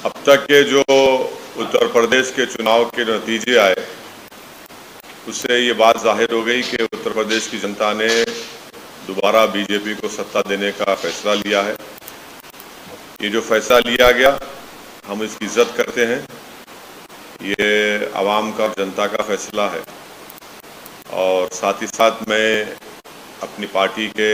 اب تک کے جو اتر پردیش کے چناؤ کے نتیجے آئے اس سے یہ بات ظاہر ہو گئی کہ اتر پردیش کی جنتا نے دوبارہ بی جے پی کو ستہ دینے کا فیصلہ لیا ہے۔ یہ جو فیصلہ لیا گیا ہم اس کی عزت کرتے ہیں، یہ عوام کا جنتا کا فیصلہ ہے، اور ساتھ ہی ساتھ میں اپنی پارٹی کے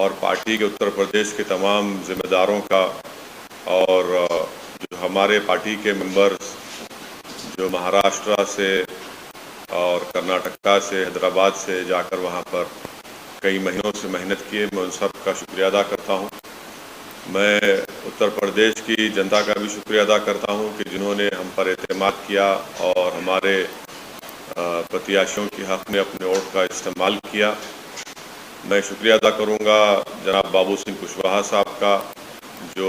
اور پارٹی کے اتر پردیش کے تمام ذمہ داروں کا اور جو ہمارے پارٹی کے ممبرز جو مہاراشٹرا سے اور کرناٹکا سے حیدرآباد سے جا کر وہاں پر کئی مہینوں سے محنت کیے، میں ان سب کا شکریہ ادا کرتا ہوں۔ میں اتر پردیش کی جنتا کا بھی شکریہ ادا کرتا ہوں کہ جنہوں نے ہم پر اعتماد کیا اور ہمارے پرتیاشیوں کے حق میں اپنے ووٹ کا استعمال کیا۔ میں شکریہ ادا کروں گا جناب بابو سنگھ کشواہا صاحب کا جو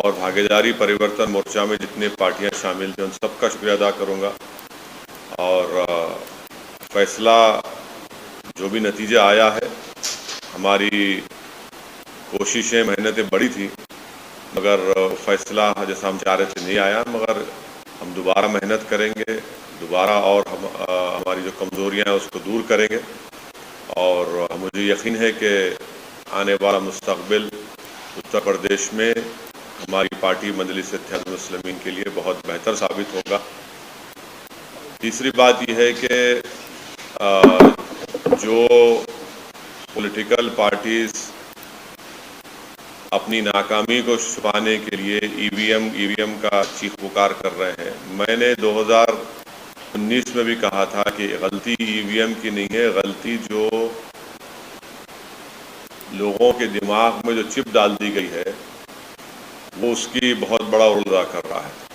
اور بھاگیداری پریورتن مورچہ میں جتنے پارٹیاں شامل تھیں ان سب کا شکریہ ادا کروں گا۔ اور فیصلہ جو بھی نتیجہ آیا ہے، ہماری کوششیں محنتیں بڑی تھیں مگر فیصلہ جیسا ہم چاہ رہے تھے نہیں آیا، مگر ہم دوبارہ محنت کریں گے، دوبارہ اور ہماری جو کمزوریاں ہیں اس کو دور کریں گے، اور مجھے یقین ہے کہ آنے والا مستقبل اتر پردیش میں ہماری پارٹی مجلس اتحاد المسلمین کے لیے بہت بہتر ثابت ہوگا۔ تیسری بات یہ ہے کہ جو پولیٹیکل پارٹیز اپنی ناکامی کو چھپانے کے لیے ای وی ایم کا چیخ پکار کر رہے ہیں، میں نے 2019 میں بھی کہا تھا کہ غلطی ای وی ایم کی نہیں ہے، غلطی جو لوگوں کے دماغ میں جو چپ ڈال دی گئی ہے وہ اس کی بہت بڑا رول ادا کر رہا ہے۔